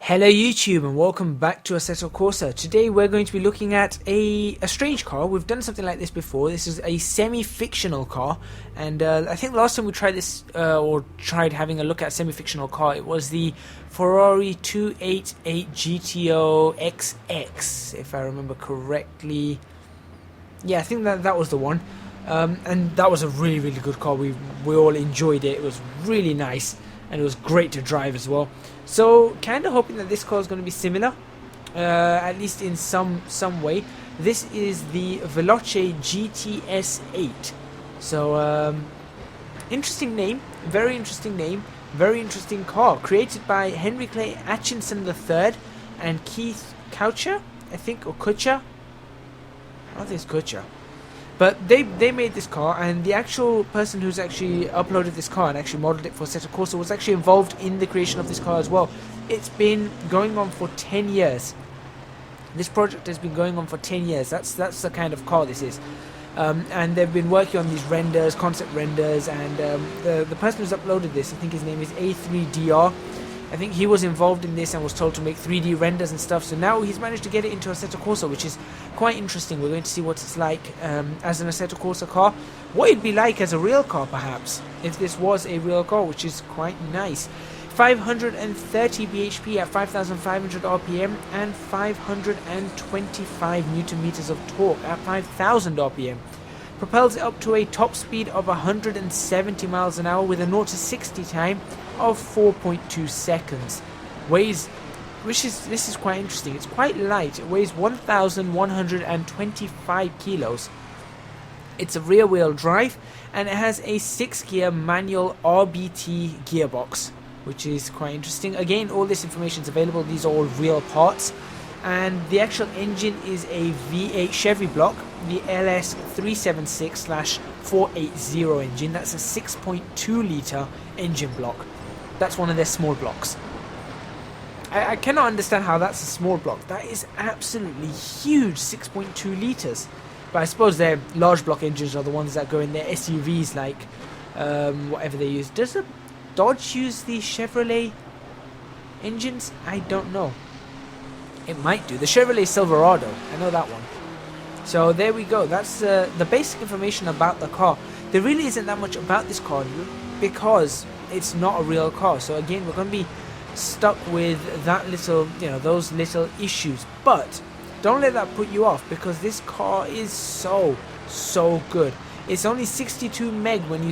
Hello YouTube and welcome back to Assetto Corsa. Today we're going to be looking at a strange car. We've done something like this before. This is a semi-fictional car, and I think last time we tried this or tried having a look at a semi-fictional car, it was the Ferrari 288 GTS-8, if I remember correctly. Yeah, I think that was the one, and that was a really good car. We all enjoyed it. It was really nice and it was great to drive as well. So kind of hoping that this car is going to be similar, at least in some way. This is the Veloce GTS-8. So interesting name, very interesting car, created by Henry Clay Atchison III and Keith Coucher, I think, or Kutcher. I think it's Kutcher. But they made this car, and the actual person who's actually uploaded this car and actually modeled it for Assetto Corsa was actually involved in the creation of this car as well. It's been going on for 10 years. This project has been going on for 10 years. That's the kind of car this is. And they've been working on these renders, concept renders, and the person who's uploaded this, I think his name is A3DR. I think he was involved in this and was told to make 3D renders and stuff. So now he's managed to get it into Assetto Corsa, which is quite interesting. We're going to see what it's like as an Assetto Corsa car. What it'd be like as a real car, perhaps, if this was a real car, which is quite nice. 530 bhp at 5,500 rpm and 525 newton meters of torque at 5,000 rpm. Propels it up to a top speed of 170 miles an hour with a 0 to 60 time of 4.2 seconds. Weighs, this is quite interesting. It's quite light. It weighs 1,125 kilos. It's a rear-wheel drive, and it has a 6-gear manual RBT gearbox, which is quite interesting. Again, all this information is available. These are all real parts. And the actual engine is a V8 Chevy block, the LS376/480 engine. That's a 6.2 litre engine block. That's one of their small blocks. I cannot understand how that's a small block. That is absolutely huge, 6.2 litres. But I suppose their large block engines are the ones that go in their SUVs, like whatever they use. Does a Dodge use the Chevrolet engines? I don't know. It might do. The Chevrolet Silverado, I know that one. So there we go. That's the basic information about the car. There really isn't that much about this car because it's not a real car. So again, we're going to be stuck with that little, those little issues. But don't let that put you off, because this car is so good. It's only 62 meg when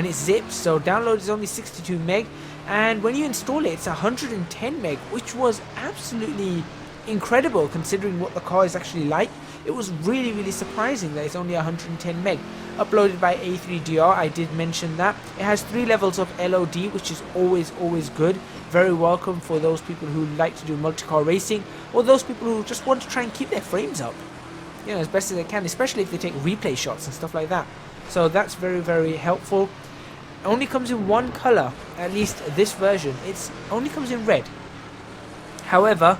it zips. So download is only 62 meg, and when you install it, it's 110 meg, which was absolutely incredible considering what the car is actually like. It was really surprising that it's only 110 meg. Uploaded by A3DR, I did mention that. It has 3 levels of LOD, which is always good. Very welcome for those people who like to do multi-car racing, or those people who just want to try and keep their frames up, as best as they can, especially if they take replay shots and stuff like that. So that's very helpful. It only comes in one color, at least this version. It only comes in red. However,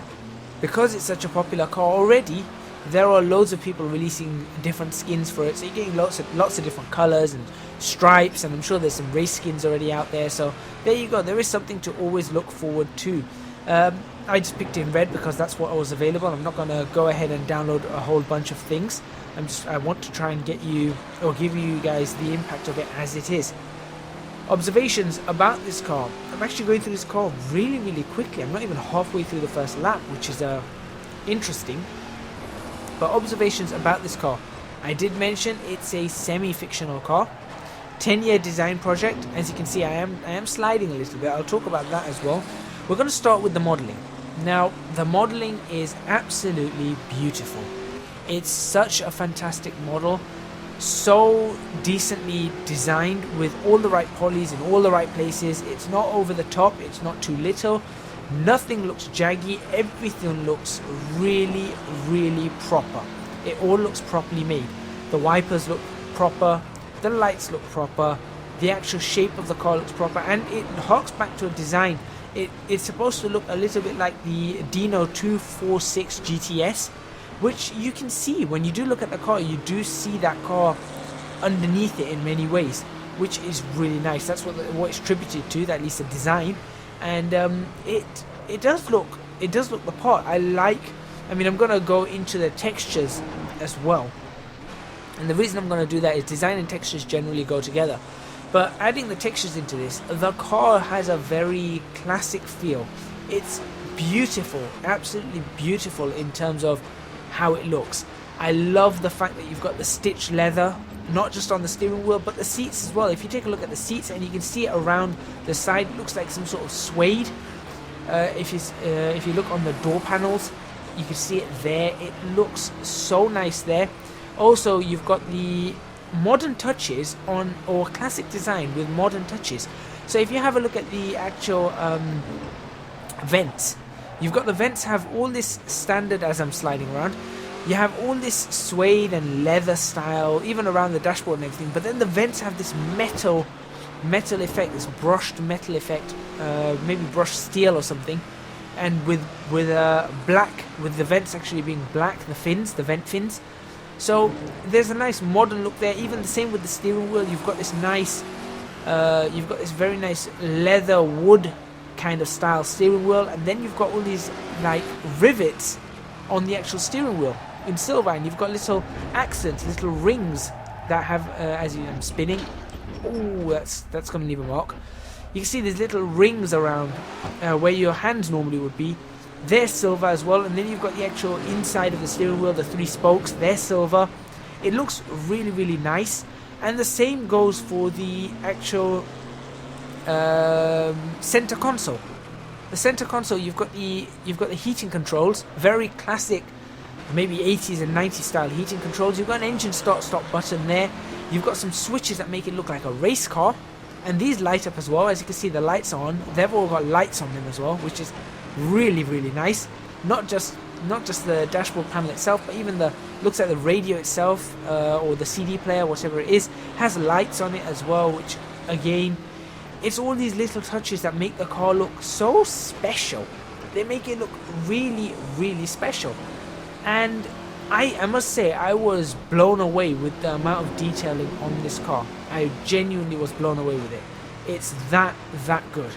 because it's such a popular car already, there are loads of people releasing different skins for it. So you're getting lots of different colors and stripes, and I'm sure there's some race skins already out there. So there you go. There is something to always look forward to. I just picked it in red because that's what was available. I'm not going to go ahead and download a whole bunch of things. I want to try and get you, or give you guys, the impact of it as it is. Observations about this car. I'm actually going through this car really quickly. I'm not even halfway through the first lap, which is interesting. But observations about this car. I did mention it's a semi-fictional car. 10-year design project. As you can see, I am sliding a little bit. I'll talk about that as well. We're going to start with the modeling. Now, the modeling is absolutely beautiful. It's such a fantastic model. So decently designed, with all the right polys in all the right places. It's not over the top, it's not too little, nothing looks jaggy, everything looks really proper. It all looks properly made. The wipers look proper, the lights look proper, the actual shape of the car looks proper, and it harks back to a design. It's supposed to look a little bit like the Dino 246 GTS, which you can see when you do look at the car. You do see that car underneath it in many ways, which is really nice. That's what it's tributed to, at least the design. And it does look it does look the part. I mean, I'm going to go into the textures as well. And the reason I'm going to do that is design and textures generally go together. But adding the textures into this, the car has a very classic feel. It's beautiful, absolutely beautiful in terms of how it looks. I love the fact that you've got the stitched leather, not just on the steering wheel, but the seats as well. If you take a look at the seats, and you can see it around the side, it looks like some sort of suede. If you look on the door panels, you can see it there. It looks so nice there. Also, you've got the modern touches on, or classic design with modern touches. So if you have a look at the actual vents, you've got the vents have all this standard as I'm sliding around. You have all this suede and leather style, even around the dashboard and everything. But then the vents have this metal effect, this brushed metal effect, maybe brushed steel or something. And with black, with the vents actually being black, the vent fins. So there's a nice modern look there. Even the same with the steering wheel. You've got this nice, very nice leather wood kind of style steering wheel, and then you've got all these like rivets on the actual steering wheel in silver, and you've got little accents, little rings that have, as I'm spinning. Oh, that's going to leave a mark. You can see these little rings around where your hands normally would be. They're silver as well, and then you've got the actual inside of the steering wheel, the 3 spokes, they're silver. It looks really, really nice. And the same goes for the actual center console. The center console, you've got the heating controls, very classic, maybe 80s and 90s style heating controls. You've got an engine start-stop button there. You've got some switches that make it look like a race car, and these light up as well. As you can see, the lights are on. They've all got lights on them as well, which is really, really nice. Not just the dashboard panel itself, but even looks like the radio itself, or the CD player, whatever it is, has lights on it as well, which again, it's all these little touches that make the car look so special. They make it look really, really special. And I must say, I was blown away with the amount of detailing on this car. I genuinely was blown away with it. It's that good.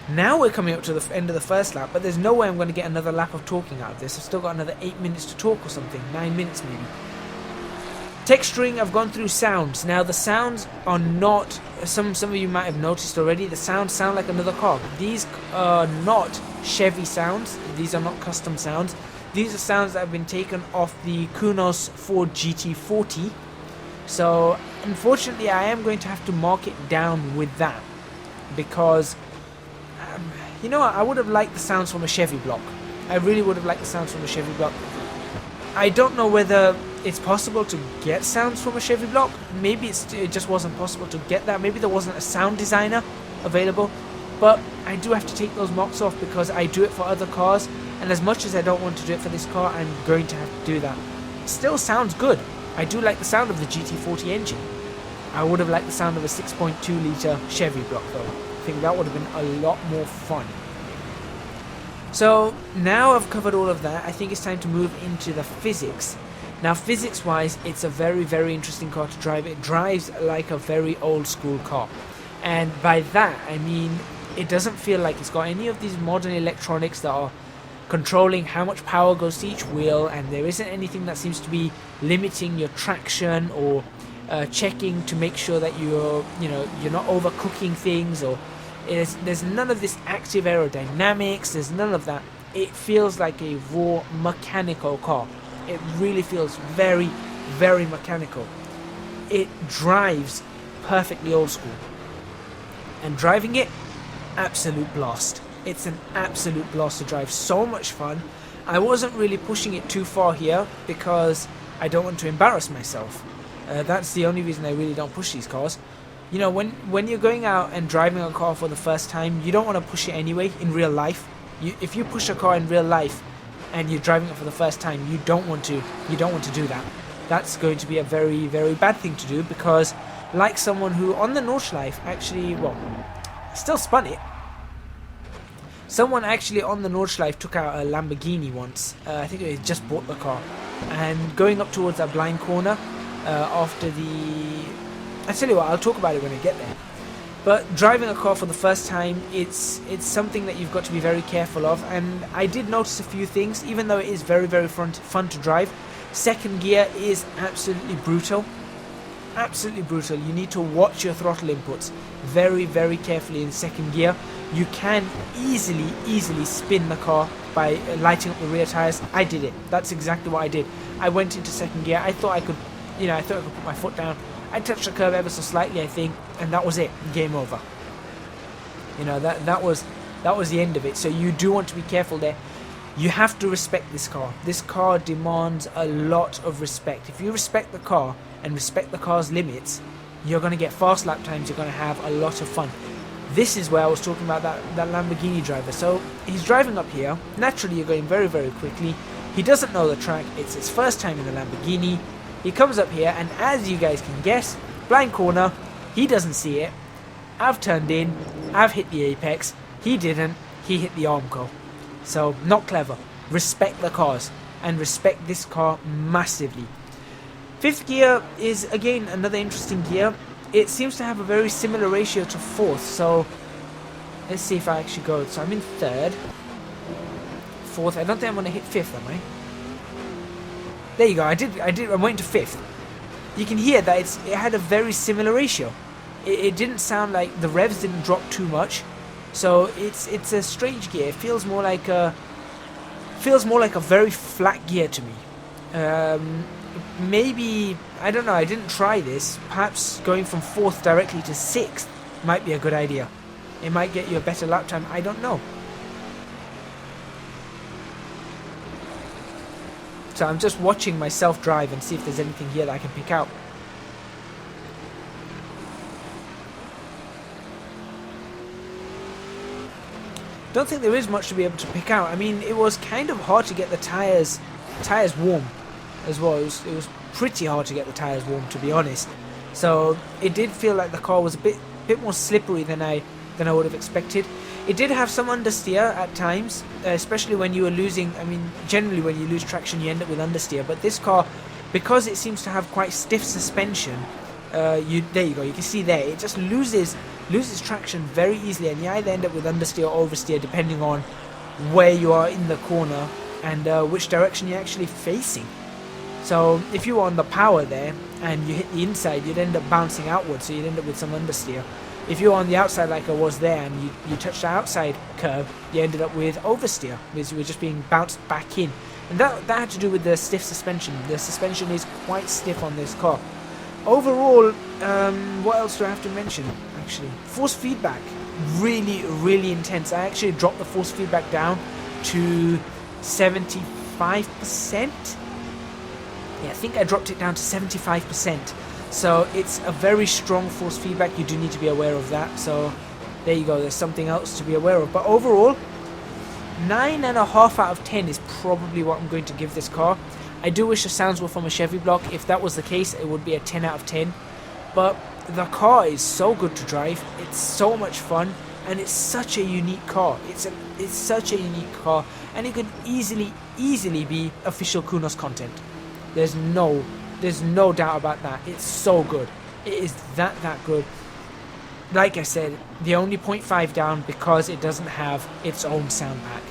Now we're coming up to the end of the first lap, but there's no way I'm going to get another lap of talking out of this. I've still got another 8 minutes to talk or something, 9 minutes maybe. Texturing, I've gone through sounds. Now the sounds are not, some of you might have noticed already, the sounds sound like another car. These are not Chevy sounds, these are not custom sounds. These are sounds that have been taken off the Kunos Ford GT40. So unfortunately I am going to have to mark it down with that, because you know what, I would have liked the sounds from a Chevy block. I really would have liked the sounds from a Chevy block. I don't know whether it's possible to get sounds from a Chevy block. Maybe it just wasn't possible to get that. Maybe there wasn't a sound designer available. But I do have to take those marks off because I do it for other cars. And as much as I don't want to do it for this car, I'm going to have to do that. It still sounds good. I do like the sound of the GT40 engine. I would have liked the sound of a 6.2 litre Chevy block though. I think that would have been a lot more fun. So now I've covered all of that, I think it's time to move into the physics. Now physics wise, it's a very, very interesting car to drive. It drives like a very old school car. And by that I mean it doesn't feel like it's got any of these modern electronics that are controlling how much power goes to each wheel, and there isn't anything that seems to be limiting your traction or checking to make sure that you're not overcooking things, or there's none of this active aerodynamics. There's none of that. It feels like a raw mechanical car. It really feels very, very mechanical. It drives perfectly old school, and driving it, absolute blast. It's an absolute blast to drive. So much fun. I wasn't really pushing it too far here because I don't want to embarrass myself. That's the only reason I really don't push these cars. You know, when you're going out and driving a car for the first time, you don't want to push it anyway in real life. If you push a car in real life and you're driving it for the first time, you don't want to do that. That's going to be a very, very bad thing to do, because like someone who on the Nordschleife actually, well, still spun it. Someone actually on the Nordschleife took out a Lamborghini once. I think they just bought the car, and going up towards that blind corner after the... I tell you what, I'll talk about it when I get there. But driving a car for the first time, it's something that you've got to be very careful of. And I did notice a few things, even though it is very, very fun to drive. Second gear is absolutely brutal. Absolutely brutal. You need to watch your throttle inputs very, very carefully in second gear. You can easily spin the car by lighting up the rear tires. I did it. That's exactly what I did. I went into second gear. I thought I could, I thought I could put my foot down. I touched the curb ever so slightly, I think, and that was it. Game over. That was the end of it. So you do want to be careful there. You have to respect this car. This car demands a lot of respect. If you respect the car and respect the car's limits, you're going to get fast lap times. You're going to have a lot of fun. This is where I was talking about that Lamborghini driver. So he's driving up here. Naturally, you're going very, very quickly. He doesn't know the track. It's his first time in the Lamborghini. He comes up here, and as you guys can guess, blind corner, he doesn't see it. I've turned in, I've hit the apex, he didn't, he hit the Armco. So, not clever. Respect the cars, and respect this car massively. Fifth gear is, again, another interesting gear. It seems to have a very similar ratio to fourth, so let's see if I actually go. So I'm in third. Fourth, I don't think I'm going to hit fifth, am I? There you go, I went to fifth. You can hear that it had a very similar ratio. It didn't sound like the revs didn't drop too much. So it's a strange gear. It feels more like a very flat gear to me. Maybe, I don't know, I didn't try this. Perhaps going from fourth directly to sixth might be a good idea. It might get you a better lap time, I don't know. So I'm just watching myself drive and see if there's anything here that I can pick out. Don't think there is much to be able to pick out. I mean, it was kind of hard to get the tires warm as well. It was pretty hard to get the tires warm, to be honest. So it did feel like the car was a bit more slippery than I would have expected. It did have some understeer at times, especially when you were losing. I mean, generally when you lose traction, you end up with understeer. But this car, because it seems to have quite stiff suspension, there you go. You can see there, it just loses traction very easily, and you either end up with understeer or oversteer depending on where you are in the corner and which direction you're actually facing. So if you were on the power there and you hit the inside, you'd end up bouncing outwards, so you'd end up with some understeer. If you were on the outside like I was there and you touched the outside curb, you ended up with oversteer, because you were just being bounced back in. And that had to do with the stiff suspension. The suspension is quite stiff on this car. Overall, what else do I have to mention, actually? Force feedback, really, really intense. I actually dropped the force feedback down to 75%. Yeah, I think I dropped it down to 75%. So it's a very strong force feedback. You do need to be aware of that. So there you go. There's something else to be aware of. But overall, 9.5 out of 10 is probably what I'm going to give this car. I do wish the sounds were from a Chevy block. If that was the case, it would be a 10 out of 10. But the car is so good to drive. It's so much fun. And it's such a unique car. It's such a unique car. And it could easily be official Kunos content. There's no doubt about that. It's so good. It is that good. Like I said, the only 0.5 down because it doesn't have its own sound pack.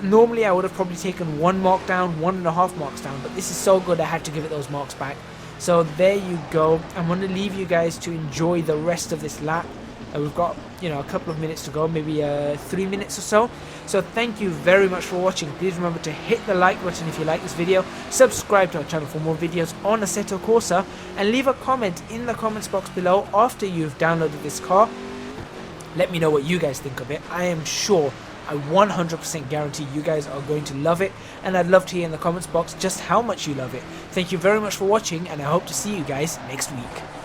Normally I would have probably taken 1 mark down, 1.5 marks down, but this is so good I had to give it those marks back. So there you go. I'm going to leave you guys to enjoy the rest of this lap. We've got, a couple of minutes to go, maybe 3 minutes or so. So thank you very much for watching. Please remember to hit the like button if you like this video, subscribe to our channel for more videos on Assetto Corsa, and leave a comment in the comments box below after you've downloaded this car. Let me know what you guys think of it. I am sure, I 100% guarantee you guys are going to love it, and I'd love to hear in the comments box just how much you love it. Thank you very much for watching, and I hope to see you guys next week.